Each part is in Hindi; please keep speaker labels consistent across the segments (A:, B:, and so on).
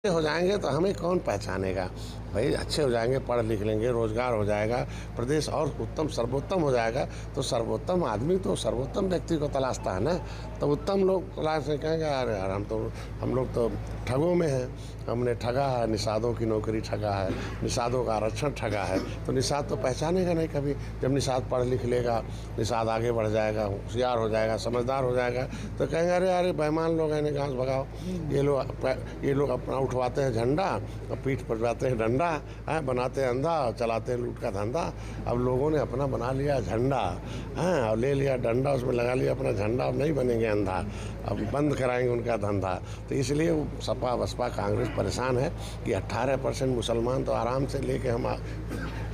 A: हो जाएंगे तो हमें कौन पहचानेगा। भाई अच्छे हो जाएंगे, पढ़ लिख लेंगे, रोजगार हो जाएगा, प्रदेश और उत्तम सर्वोत्तम हो जाएगा। तो सर्वोत्तम आदमी तो सर्वोत्तम व्यक्ति को तलाशता है ना। तो उत्तम लोग तलाश से कहेंगे यार यार हम लोग तो ठगों में हैं, हमने ठगा है, निषादों की नौकरी ठगा है, निषादों का आरक्षण ठगा है। तो निषाद तो पहचानेगा नहीं कभी। जब निषाद पढ़ लिख लेगा, निषाद आगे बढ़ जाएगा, होशियार हो जाएगा, समझदार हो जाएगा, तो कहेंगे अरे अरे बेईमान लोग हैं, इन्हें घास भगाओ। ये लोग अपना उठवाते हैं झंडा और पीठ पर जाते हैं डंडा, है बनाते हैं अंधा और चलाते हैं लूट का धंधा। अब लोगों ने अपना बना लिया झंडा, हैं, और ले लिया डंडा, उसमें लगा लिया अपना झंडा। अब नहीं बनेंगे अंधा, अब बंद कराएंगे उनका धंधा। तो इसलिए सपा बसपा कांग्रेस परेशान है कि 18% मुसलमान तो आराम से लेके हम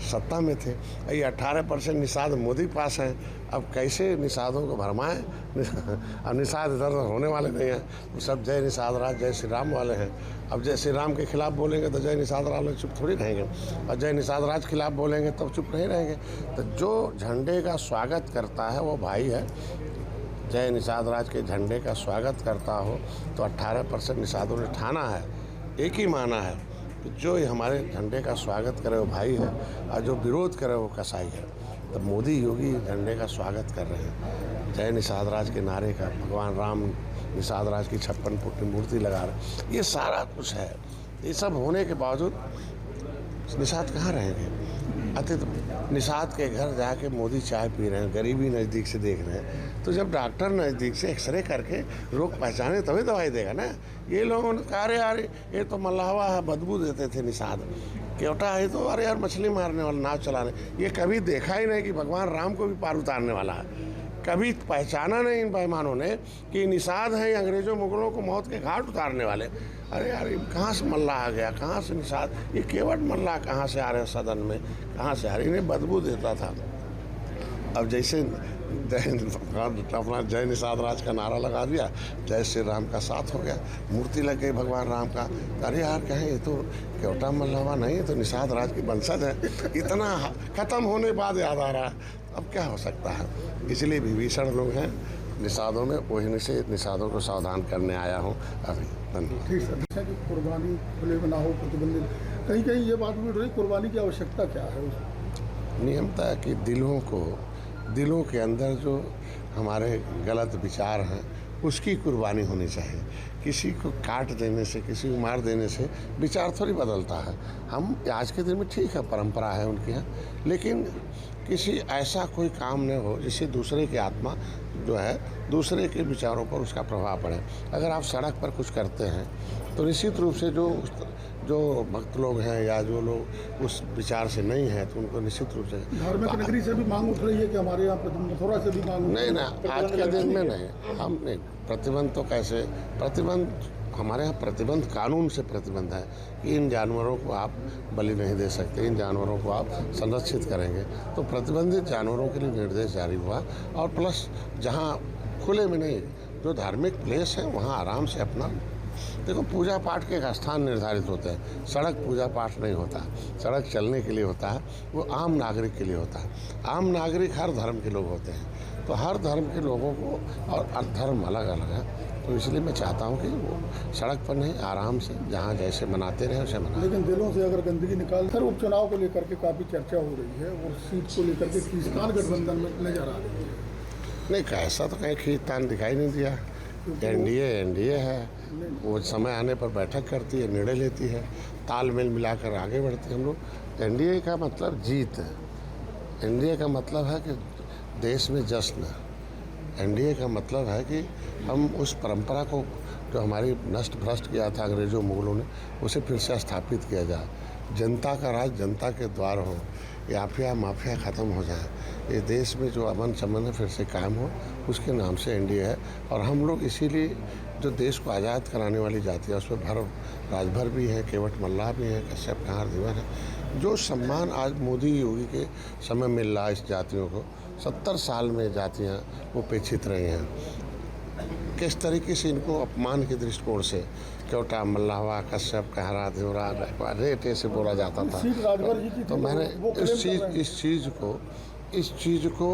A: सत्ता में थे। ये 18% निषाद मोदी पास हैं। अब कैसे निषादों को भरमाएं। अब निषाद इधर होने वाले नहीं हैं, सब जय निषाद राज जय श्री राम वाले हैं। अब जय श्री राम के खिलाफ बोलेंगे तो जय निषाद राज चुप थोड़ी रहेंगे, और जय निषाद राज खिलाफ बोलेंगे तो चुप नहीं रहेंगे। तो जो झंडे का स्वागत करता है वो भाई है। जय निषाद राज के झंडे का स्वागत करता हो तो 18% निषादों ने ठाना है, एक ही माना है कि जो हमारे झंडे का स्वागत करे वो भाई है, और जो विरोध करे वो कसाई है। तो मोदी योगी झंडे का स्वागत कर रहे हैं, जय निषाद राज के नारे का, भगवान राम निषाद राज की 56 फुट की मूर्ति लगा रहे। ये सारा कुछ है। ये सब होने के बावजूद निषाद कहाँ रहेंगे। अतिथि निषाद के घर जाके मोदी चाय पी रहे हैं, गरीबी नज़दीक से देख रहे हैं। तो जब डॉक्टर नज़दीक से एक्सरे करके रोग पहचाने तभी दवाई देगा ना। ये लोगों ने कहा अरे यार ये तो मल्लाहवा है, बदबू देते थे निषाद, केवटा है तो अरे यार मछली मारने वाला, नाव चलाने। ये कभी देखा ही नहीं कि भगवान राम को भी पार उतारने वाला है। कभी पहचाना नहीं इन बेईमानों ने कि निषाद हैं अंग्रेजों मुगलों को मौत के घाट उतारने वाले। अरे यार कहाँ से मल्ला आ गया, कहाँ से निषाद, ये केवट मल्ला कहाँ से आ रहे हैं सदन में, कहाँ से आ रहे। इन्हें बदबू देता था। अब जैसे अपना जय निषाद राज का नारा लगा दिया, जय श्री राम का साथ हो गया, मूर्ति लग गई भगवान राम का। अरे यार कहें ये तो केवटा मल्लावा नहीं है, तो निषाद राज की वंशज है। इतना खत्म होने बाद याद आ रहा है, अब क्या हो सकता है। इसलिए विभीषण लोग हैं निषादों में, वही से निषादों को सावधान करने आया हूँ अभी। धन्यवाद।
B: ठीक है कि कुर्बानी खुले में ना हो, प्रतिबंधित, कहीं कहीं ये बात भी उठ रही, कुर्बानी की आवश्यकता क्या है।
A: नियमता है कि दिलों के अंदर जो हमारे गलत विचार हैं उसकी कुर्बानी होनी चाहिए। किसी को काट देने से, किसी को मार देने से विचार थोड़ी बदलता है। हम आज के दिन में ठीक है, परंपरा है उनके यहाँ, लेकिन किसी ऐसा कोई काम न हो जिससे दूसरे की आत्मा जो है, दूसरे के विचारों पर उसका प्रभाव पड़े। अगर आप सड़क पर कुछ करते हैं तो निश्चित रूप से जो भक्त लोग हैं या जो लोग उस विचार से नहीं हैं तो उनको निश्चित रूप से
B: धार्मिक नगरी से भी मांग उठ रही है कि हमारे यहाँ मथुरा से भी मांग।
A: नहीं ना, आज के दिन में नहीं, हम नहीं। प्रतिबंध तो कैसे, प्रतिबंध हमारे यहाँ प्रतिबंध कानून से प्रतिबंध है कि इन जानवरों को आप बलि नहीं दे सकते, इन जानवरों को आप संरक्षित करेंगे। तो प्रतिबंधित जानवरों के लिए निर्देश जारी हुआ। और प्लस जहाँ खुले में नहीं, जो धार्मिक प्लेस है वहाँ आराम से अपना देखो, पूजा पाठ के एक स्थान निर्धारित होते हैं। सड़क पूजा पाठ नहीं होता, सड़क चलने के लिए होता है, वो आम नागरिक के लिए होता है। आम नागरिक हर धर्म के लोग होते हैं, तो हर धर्म के लोगों को, और धर्म अलग अलग है। तो इसलिए मैं चाहता हूँ कि वो सड़क पर नहीं, आराम से जहाँ जैसे मनाते रहे वैसे मनाते।
B: लेकिन दिलों से अगर गंदगी निकाल, सर उपचुनाव को लेकर के काफ़ी चर्चा हो रही है और सीट को लेकर के खींचतान गठबंधन में नजर आ रही है।
A: नहीं, कैसा तो कहीं खींचतान दिखाई नहीं दिया। एनडीए है, वो समय आने पर बैठक करती है, निर्णय लेती है, तालमेल मिलाकर आगे बढ़ती है। हम लोग एनडीए का मतलब जीत है, एनडीए का मतलब है कि देश में जश्न। एनडीए का मतलब है कि हम उस परंपरा को जो हमारी नष्ट भ्रष्ट किया था अंग्रेजों मुगलों ने, उसे फिर से स्थापित किया जाए। जनता का राज जनता के द्वार हो, याफिया माफिया ख़त्म हो जाए, ये देश में जो अमन चमन है फिर से कायम हो, उसके नाम से एनडीए है। और हम लोग इसीलिए जो देश को आज़ाद कराने वाली जाति है उसमें राजभर भी है, केवट मल्लाह भी है, कश्यप कहार दिवर है। जो सम्मान आज मोदी योगी के समय मिल रहा है इस जातियों को, 70 साल में जातियाँ उपेक्षित रही हैं। किस तरीके से इनको अपमान के दृष्टिकोण से केवटा मल्लाहवा कश्यप कहरा देवरा रेट ऐसे बोला जाता था। तो मैंने इस चीज़ को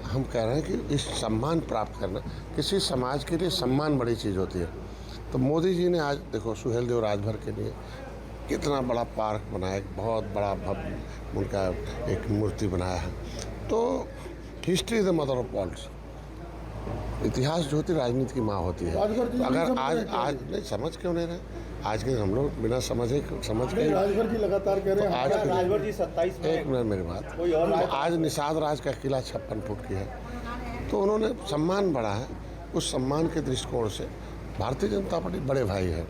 A: हम कह रहे हैं कि इस सम्मान प्राप्त करना, किसी समाज के लिए सम्मान बड़ी चीज़ होती है। तो मोदी जी ने आज देखो सुहेल देव राजभर के लिए कितना बड़ा पार्क बनाया, एक बहुत बड़ा भव्य उनका एक मूर्ति बनाया है। तो history is the mother of politics. इतिहास जो होती है राजनीति की माँ होती है।
B: राजभर जी
A: तो
B: नहीं
A: अगर
B: समझ
A: आज
B: रहे क्या
A: आज नहीं समझ क्यों नहीं रहे, आज के हम लोग बिना समझ के
B: राजभर जी लगातार कह रहे हैं
A: आज
B: हमारा
C: राजभर जी 27 में
A: एक मिनट मेरी बात,
C: कोई और
A: तो आज निषाद राज का किला 56 फुट की है, तो उन्होंने सम्मान बढ़ा है। उस सम्मान के दृष्टिकोण से भारतीय जनता पार्टी बड़े भाई है,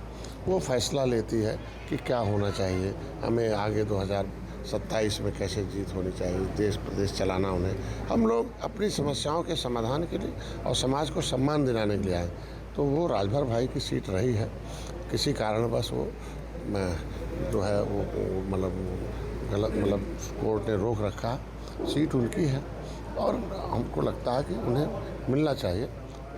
A: वो फैसला लेती है कि क्या होना चाहिए, हमें आगे 2027 में कैसे जीत होनी चाहिए, देश प्रदेश चलाना उन्हें। हम लोग अपनी समस्याओं के समाधान के लिए और समाज को सम्मान दिलाने के लिए आए। तो वो राजभर भाई की सीट रही है, किसी कारणवश वो जो है वो गलत कोर्ट ने रोक रखा, सीट उनकी है और हमको लगता है कि उन्हें मिलना चाहिए,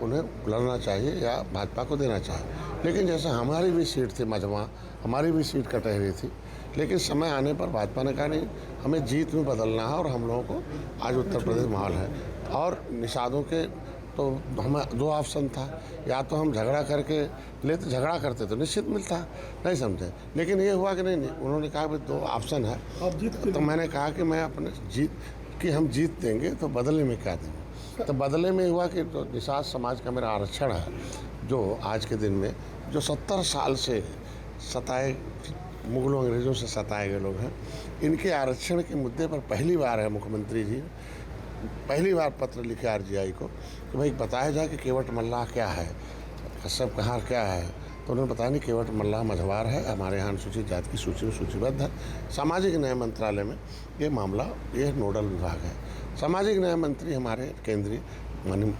A: उन्हें लड़ना चाहिए या भाजपा को देना चाहिए। लेकिन जैसे हमारी भी सीट थी मजमा, हमारी भी सीट कटहरी थी, लेकिन समय आने पर भाजपा ने कहा नहीं, हमें जीत में बदलना है और हम लोगों को आज उत्तर प्रदेश माहौल है। और निषादों के तो हमें दो ऑप्शन था, या तो हम झगड़ा करके लेते, झगड़ा करते तो निश्चित मिलता, नहीं समझे। लेकिन ये हुआ कि नहीं, उन्होंने कहा भाई दो ऑप्शन है,
B: आप जीत के
A: तो मैंने कहा कि मैं अपने कि हम जीत देंगे तो बदले में क्या देंगे। तो बदले में हुआ कि तो निषाद समाज का मेरा आरक्षण है, जो आज के दिन में जो 70 साल से सताए मुगलों अंग्रेज़ों से सताए गए लोग हैं, इनके आरक्षण के मुद्दे पर पहली बार है मुख्यमंत्री जी पहली बार पत्र लिखे आरजीआई को कि भाई बताया जाए कि केवट मल्लाह क्या है, सब कहाँ क्या है। तो उन्होंने बताया नहीं, केवट मल्लाह मझवार है, हमारे यहाँ अनुसूचित जाति की सूची में सूचीबद्ध है। सामाजिक न्याय मंत्रालय में ये मामला, ये नोडल विभाग है। सामाजिक न्याय मंत्री हमारे केंद्रीय माननीय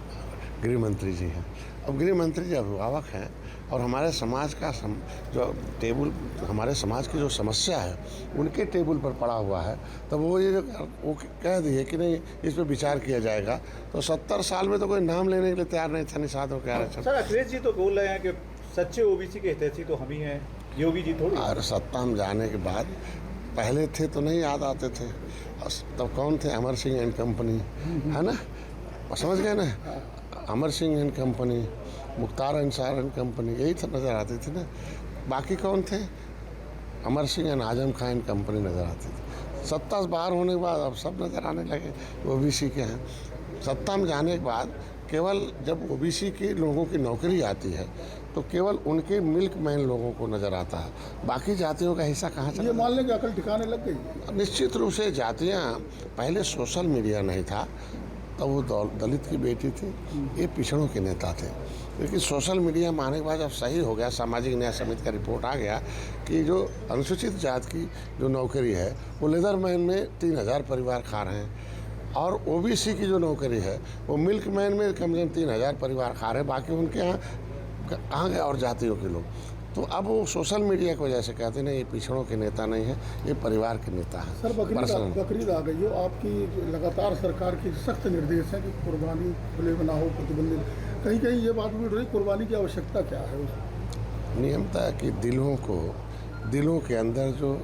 A: गृह मंत्री जी हैं। अब गृह मंत्री जी अभिभावक हैं और हमारे समाज का जो टेबल, हमारे समाज की जो समस्या है उनके टेबल पर पड़ा हुआ है, तब वो कह दिए कि नहीं इस पर विचार किया जाएगा। तो 70 साल में तो कोई नाम लेने के लिए तैयार नहीं था निषादों के आरक्षण।
C: सर अखिलेश जी तो बोल रहे हैं कि सच्चे ओबीसी के हितैषी तो हम ही हैं, योगी जी थोड़ी।
A: और सत्ता में जाने के बाद पहले थे तो नहीं याद आते थे, तब कौन थे, अमर सिंह एंड कंपनी है ना, समझ गए ना, Amar Singh and company, Mukhtar Ansar and company, यही तो नज़र आती थी ना। बाकी कौन थे, Amar Singh and Azam Khan and company नज़र आती थी। सत्ता से बाहर होने के बाद अब सब नज़र आने लगे ओबीसी के हैं। सत्ता में जाने के बाद केवल जब ओबीसी के लोगों की नौकरी आती है तो केवल उनके मिल्कमैन लोगों को नज़र आता है, बाकी जातियों का हिस्सा कहाँ चला।
B: ये मान लें कि अकल ठिकाने लग गई।
A: निश्चित रूप से जातियाँ, पहले सोशल मीडिया नहीं था तब वो दलित की बेटी थी, ये पिछड़ों के नेता थे। लेकिन सोशल मीडिया में आने के बाद अब सही हो गया, सामाजिक न्याय समिति का रिपोर्ट आ गया कि जो अनुसूचित जाति की जो नौकरी है वो लेदरमैन में 3000 परिवार खा रहे हैं और ओबीसी की जो नौकरी है वो मिल्कमैन में कम से कम 3000 परिवार खा रहे हैं। बाकी उनके यहाँ कहाँ गए और जातियों के लोग। तो अब वो सोशल मीडिया की वजह से कहते हैं ये पिछड़ों के नेता नहीं है, ये परिवार के नेता है।
B: सर बकरीद आ गई हो, आपकी लगातार सरकार की सख्त निर्देश है कि कुर्बानी खुले में ना हो, प्रतिबंधित। कहीं कहीं ये बात भी उठ रही, कुर्बानी की आवश्यकता क्या है उसमें?
A: नियमता कि दिलों के अंदर जो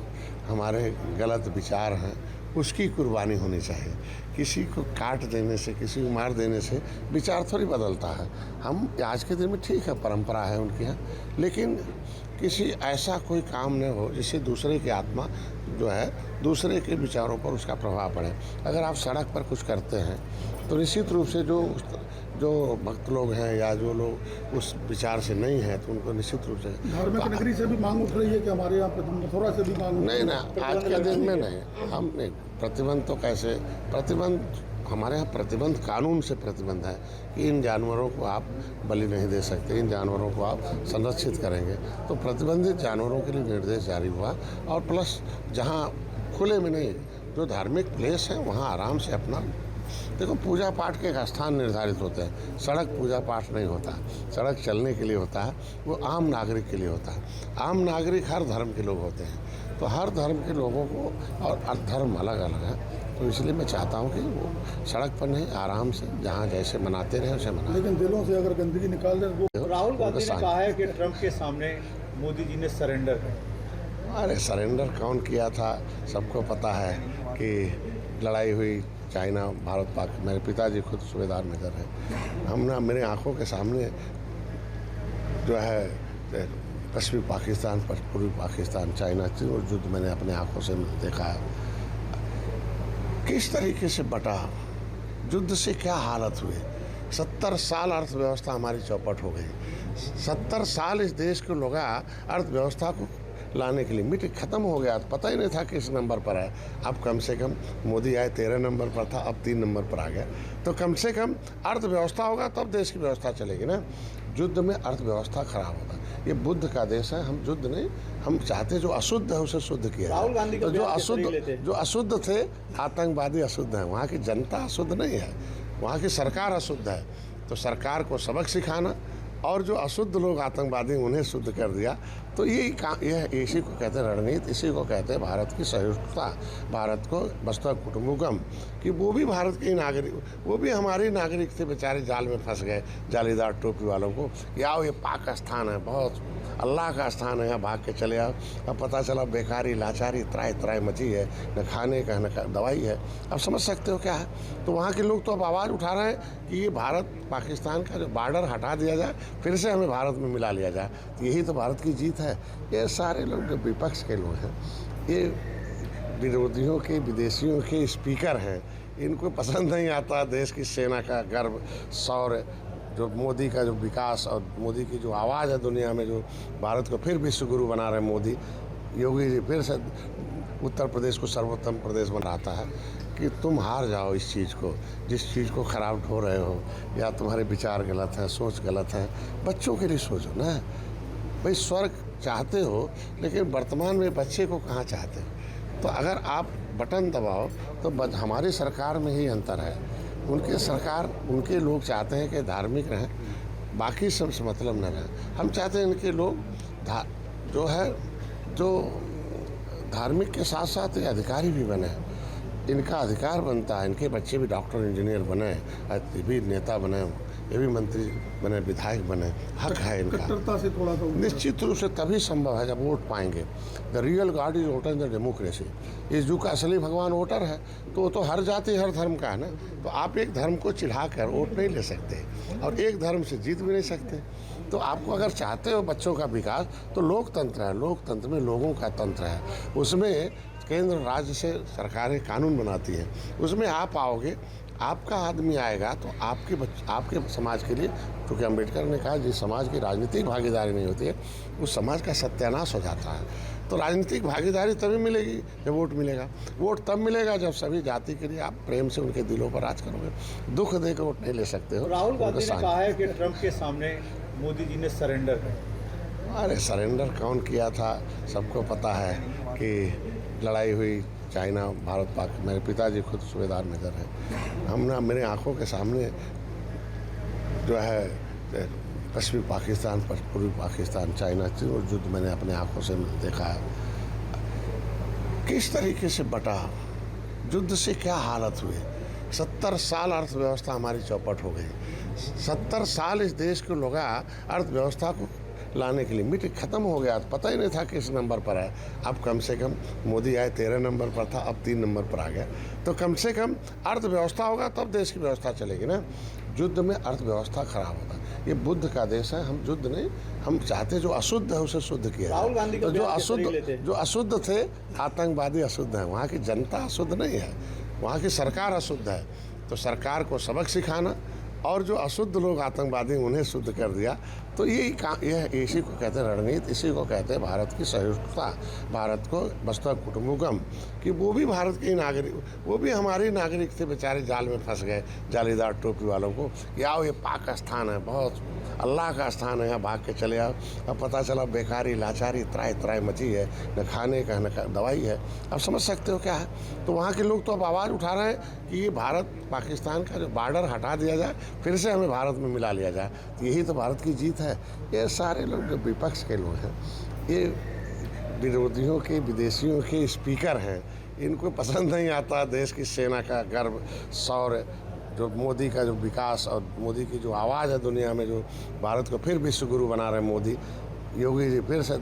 A: हमारे गलत विचार हैं उसकी कुर्बानी होनी चाहिए। किसी को काट देने से, किसी को मार देने से विचार थोड़ी बदलता है। हम आज के दिन में ठीक है, परंपरा है उनके यहाँ, लेकिन किसी ऐसा कोई काम न हो जिससे दूसरे की आत्मा जो है, दूसरे के विचारों पर उसका प्रभाव पड़े। अगर आप सड़क पर कुछ करते हैं तो निश्चित रूप से जो भक्त लोग हैं या जो लोग उस विचार से नहीं हैं तो उनको निश्चित रूप से
B: धार्मिक नगरी से भी मांग उठ रही है कि हमारे यहाँ मथुरा से भी मांग
A: नहीं ना, आज के दिन में नहीं, हम नहीं प्रतिबंध तो कैसे प्रतिबंध, हमारे यहाँ प्रतिबंध कानून से प्रतिबंध है कि इन जानवरों को आप बलि नहीं दे सकते, इन जानवरों को आप संरक्षित करेंगे। तो प्रतिबंधित जानवरों के लिए निर्देश जारी हुआ और प्लस जहाँ खुले में नहीं, जो धार्मिक प्लेस है वहाँ आराम से अपना, देखो पूजा पाठ के एक स्थान निर्धारित होते हैं, सड़क पूजा पाठ नहीं होता, सड़क चलने के लिए होता है, वो आम नागरिक के लिए होता है। आम नागरिक हर धर्म के लोग होते हैं, तो हर धर्म के लोगों को, और धर्म अलग अलग है, तो इसलिए मैं चाहता हूँ कि वो सड़क पर नहीं, आराम से जहाँ जैसे मनाते रहे उसे मनाएं।
B: लेकिन दिलों से अगर गंदगी निकाल दें वो।
C: राहुल गांधी ने कहा है कि ट्रंप के सामने मोदी जी ने सरेंडर किया।
A: अरे सरेंडर कौन किया था, सबको पता है कि लड़ाई हुई चाइना भारत पाक, मेरे पिताजी खुद सूबेदार मेजर है। हमने मेरे आंखों के सामने जो है पश्चिमी पाकिस्तान, पूर्वी पाकिस्तान, चाइना और युद्ध मैंने अपने आंखों से देखा है। किस तरीके से बटा, युद्ध से क्या हालत हुई। 70 साल अर्थव्यवस्था हमारी चौपट हो गई। 70 साल इस देश के लोग अर्थव्यवस्था को लाने के लिए मिट खत्म हो गया, पता ही नहीं था किस नंबर पर है। अब कम से कम मोदी आए 13 नंबर पर था, अब 3 नंबर पर आ गया। तो कम से कम अर्थव्यवस्था होगा तब देश की व्यवस्था चलेगी ना। युद्ध में अर्थव्यवस्था खराब होगा। ये बुद्ध का देश है, हम युद्ध नहीं, हम चाहते जो अशुद्ध है उसे शुद्ध किया
C: राहुल गांधी
A: तो
C: का
A: जो अशुद्ध थे, आतंकवादी अशुद्ध है, वहाँ की जनता अशुद्ध नहीं है, वहाँ की सरकार अशुद्ध है। तो सरकार को सबक सिखाना और जो अशुद्ध लोग आतंकवादी उन्हें शुद्ध कर दिया, तो यह इसी को कहते हैं रणनीति, इसी को कहते हैं भारत की सहिष्णुता, भारत को बस्ता कुटुम्बकम, कि वो भी भारत के नागरिक, वो भी हमारे नागरिक थे, बेचारे जाल में फंस गए जालीदार टोपी वालों को। या ये पाकिस्तान है, बहुत अल्लाह का स्थान है, यहाँ भाग के चले आओ। अब पता चला बेकारी, लाचारी, त्राई त्राई मची है, न खाने का न दवाई है। अब समझ सकते हो क्या है। तो वहाँ के लोग तो अब आवाज़ उठा रहे हैं कि ये भारत पाकिस्तान का जो बॉर्डर हटा दिया जाए, फिर से हमें भारत में मिला लिया जाए। तो यही तो भारत की जीत है। ये सारे लोग जो विपक्ष के लोग हैं, ये विरोधियों के, विदेशियों के स्पीकर हैं, इनको पसंद नहीं आता देश की सेना का गर्व, शौर्य, जो मोदी का जो विकास और मोदी की जो आवाज़ है दुनिया में, जो भारत को फिर विश्व गुरु बना रहे मोदी। योगी जी फिर से उत्तर प्रदेश को सर्वोत्तम प्रदेश बनाता है कि तुम हार जाओ इस चीज़ को, जिस चीज़ को ख़राब ढो रहे हो, या तुम्हारे विचार गलत हैं, सोच गलत है। बच्चों के लिए सोचो ना भाई, स्वर्ग चाहते हो लेकिन वर्तमान में बच्चे को कहाँ चाहते हो। तो अगर आप बटन दबाओ तो हमारी सरकार में ही अंतर है। उनके सरकार, उनके लोग चाहते हैं कि धार्मिक रहें, बाकी सबसे मतलब न रहें। हम चाहते हैं इनके लोग जो धार्मिक के साथ साथ ये अधिकारी भी बने। इनका अधिकार बनता है, इनके बच्चे भी डॉक्टर, इंजीनियर बने, ये भी नेता बने, ये भी मंत्री बने, विधायक बने। हक है इनका।
B: कट्टरता से थोड़ा सा
A: निश्चित रूप से तभी संभव है जब वोट पाएंगे। The real God is voter in the democracy. इस युग का असली भगवान वोटर है, तो वो तो हर जाति हर धर्म का है ना। तो आप एक धर्म को चिढ़ा कर वोट नहीं ले सकते और एक धर्म से जीत भी नहीं सकते। तो आपको अगर चाहते हो बच्चों का विकास, तो लोकतंत्र है, लोकतंत्र में लोगों का तंत्र है, उसमें केंद्र राज्य से सरकारें कानून बनाती हैं, उसमें आप आओगे, आपका आदमी आएगा तो आपके समाज के लिए, क्योंकि अम्बेडकर ने कहा जिस समाज की राजनीतिक भागीदारी नहीं होती है उस समाज का सत्यानाश हो जाता है। तो राजनीतिक भागीदारी तभी मिलेगी जब वोट मिलेगा। वोट तब मिलेगा जब सभी जाति के लिए आप प्रेम से उनके दिलों पर राज करोगे। दुख देकर वोट नहीं ले सकते हो।
C: राहुल गांधी ने कहा है कि ट्रंप के सामने मोदी जी ने सरेंडर किया।
A: अरे सरेंडर कौन किया था, सबको पता है कि लड़ाई हुई चाइना भारत पाक। मेरे पिताजी खुद सूबेदार मेजर हैं। हमने मेरे आंखों के सामने जो है पश्चिमी पाकिस्तान, पूर्वी पाकिस्तान, चाइना और युद्ध मैंने अपने आंखों से देखा है। किस तरीके से बटा, युद्ध से क्या हालत हुई। 70 साल अर्थव्यवस्था हमारी चौपट हो गई। 70 साल इस देश के लोग अर्थव्यवस्था को लाने के लिए मिट खत्म हो गया, पता ही नहीं था किस नंबर पर है। अब कम से कम मोदी आए 13 नंबर पर था, अब 3 नंबर पर आ गया। तो कम से कम अर्थव्यवस्था होगा तब देश की व्यवस्था चलेगी ना। युद्ध में अर्थव्यवस्था खराब होगा। ये बुद्ध का देश है, हम युद्ध नहीं, हम चाहते जो अशुद्ध है उसे शुद्ध किया।
C: राहुल गांधी का
A: तो जो अशुद्ध थे, आतंकवादी अशुद्ध है, वहाँ की जनता अशुद्ध नहीं है, वहाँ की सरकार अशुद्ध है। तो सरकार को सबक सिखाना और जो अशुद्ध लोग आतंकवादी उन्हें शुद्ध कर दिया, तो यह इसी को कहते हैं रणनीति, इसी को कहते हैं भारत की सहिष्णुता, भारत को बस्ता कुटुम्बकम, कि वो भी भारत के नागरिक, वो भी हमारे नागरिक थे, बेचारे जाल में फंस गए जालीदार टोपी वालों को। या ये पाकिस्तान है, बहुत अल्लाह का स्थान है, यहाँ भाग के चले आओ। अब पता चला बेकारी, लाचारी, त्राई त्राई मची है, न खाने का न दवाई है। अब समझ सकते हो क्या है। तो वहाँ के लोग तो अब आवाज़ उठा रहे हैं कि ये भारत पाकिस्तान का जो बॉर्डर हटा दिया जाए, फिर से हमें भारत में मिला लिया जाए। तो यही तो भारत की जीत है। ये सारे लोग जो विपक्ष के लोग हैं, ये विरोधियों के, विदेशियों के स्पीकर हैं, इनको पसंद नहीं आता देश की सेना का गर्व, शौर्य, जो मोदी का जो विकास और मोदी की जो आवाज़ है दुनिया में, जो भारत को फिर विश्व गुरु बना रहे मोदी। योगी जी फिर से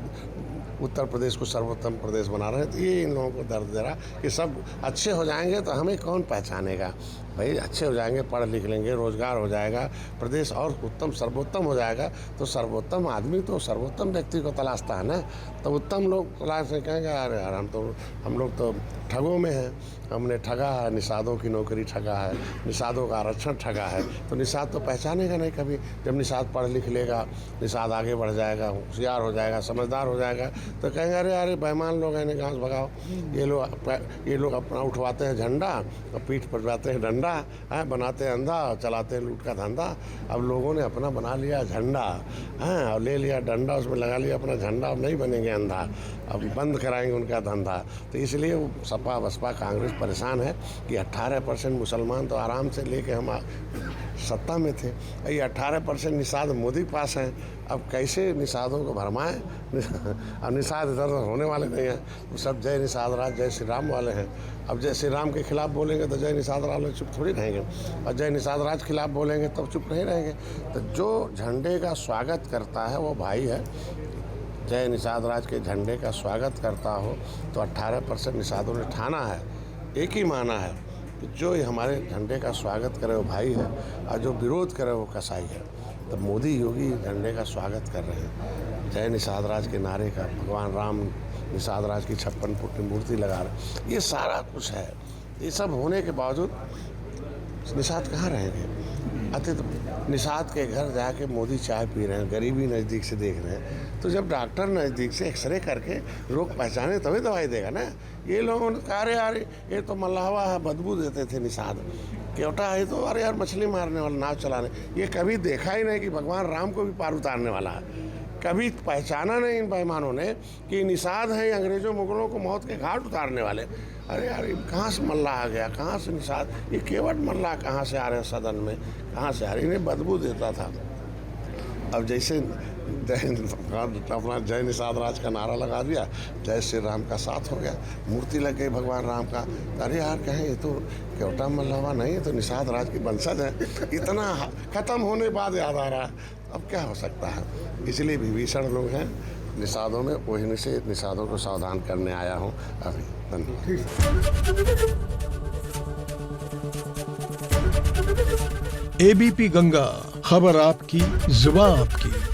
A: उत्तर प्रदेश को सर्वोत्तम प्रदेश बना रहे हैं। तो ये इन लोगों को दर्द दे रहा कि सब अच्छे हो जाएंगे तो हमें कौन पहचानेगा। भाई अच्छे हो जाएंगे, पढ़ लिख लेंगे, रोजगार हो जाएगा, प्रदेश और उत्तम सर्वोत्तम हो जाएगा तो सर्वोत्तम आदमी तो सर्वोत्तम व्यक्ति को तलाशता है ना। तो उत्तम लोग तलाश से कहेंगे यार यार हम लोग तो ठगों में हैं, हमने ठगा है, निषादों की नौकरी ठगा है, निषादों का आरक्षण ठगा है। तो निषाद तो पहचानेगा नहीं कभी। जब निषाद पढ़ लिख लेगा, निषाद आगे बढ़ जाएगा, होशियार हो जाएगा, समझदार हो जाएगा तो कहेंगे अरे अरे बेईमान लोग हैं, इन्हें घास भगाओ। ये लोग अपना उठवाते हैं झंडा और पीठ पर जाते हैं डंडा, है बनाते हैं अंधा, चलाते हैं लूट का धंधा। अब लोगों ने अपना बना लिया झंडा, हैं, और ले लिया डंडा, उसमें लगा लिया अपना झंडा। अब नहीं बनेंगे अंधा, अब बंद कराएंगे उनका धंधा। तो इसलिए वो सपा बसपा कांग्रेस परेशान है कि 18% मुसलमान तो आराम से लेके हम सत्ता में थे, ये 18% निषाद मोदी पास हैं। अब कैसे निषादों को भरमाएं? अब निषाद इधर होने वाले नहीं हैं, वो सब जय निषाद राज जय श्री राम वाले हैं। अब जय श्री राम के खिलाफ बोलेंगे तो जय निषाद राज लोग चुप थोड़ी रहेंगे, और जय निषाद राज खिलाफ बोलेंगे तब चुप नहीं रहेंगे। तो जो झंडे का स्वागत करता है वो भाई है। जय निषाद राज के झंडे का स्वागत करता हो तो 18% निषादों ने ठाना है, एक ही माना है कि जो हमारे झंडे का स्वागत करे वो भाई है और जो विरोध करे वो कसाई है। तो मोदी योगी झंडे का स्वागत कर रहे हैं, जय निषाद राज के नारे का, भगवान राम निषाद राज की 56 फुट की मूर्ति लगा रहे। ये सारा कुछ है। ये सब होने के बावजूद निषाद कहाँ रहेंगे? अति तो निषाद के घर जाके मोदी चाय पी रहे हैं, गरीबी नज़दीक से देख रहे हैं। तो जब डॉक्टर नज़दीक से एक्सरे करके रोग पहचाने तभी दवाई देगा ना। ये लोगों ने कहा अरे यार ये तो मल्लावा है, बदबू देते थे निषाद, केवटा है तो अरे यार मछली मारने वाला, नाव चलाने। ये कभी देखा ही नहीं कि भगवान राम को भी पार उतारने वाला है। कभी पहचाना नहीं इन बेईमानों ने कि निषाद हैं अंग्रेज़ों मुगलों को मौत के घाट उतारने वाले। अरे यार कहाँ से मल्ला आ गया, कहाँ से निषाद, ये केवट मल्ला कहाँ से आ रहे हैं सदन में, कहाँ से आ रहे? इन्हें बदबू देता था। अब जैसे अपना जय निषाद राज का नारा लगा दिया, जय श्री राम का साथ हो गया, मूर्ति लग गई भगवान राम का। अरे यार कहें ये तो केवटा मल्लावा नहीं, ये तो निषाद राज की वंशज है। इतना खत्म होने बाद याद आ रहा है, अब क्या हो सकता है। इसलिए विभीषण लोग हैं निषादों में, वही से निषादों को सावधान करने आया हूँ अभी।
D: एबीपी गंगा, खबर आपकी, जुबान आपकी।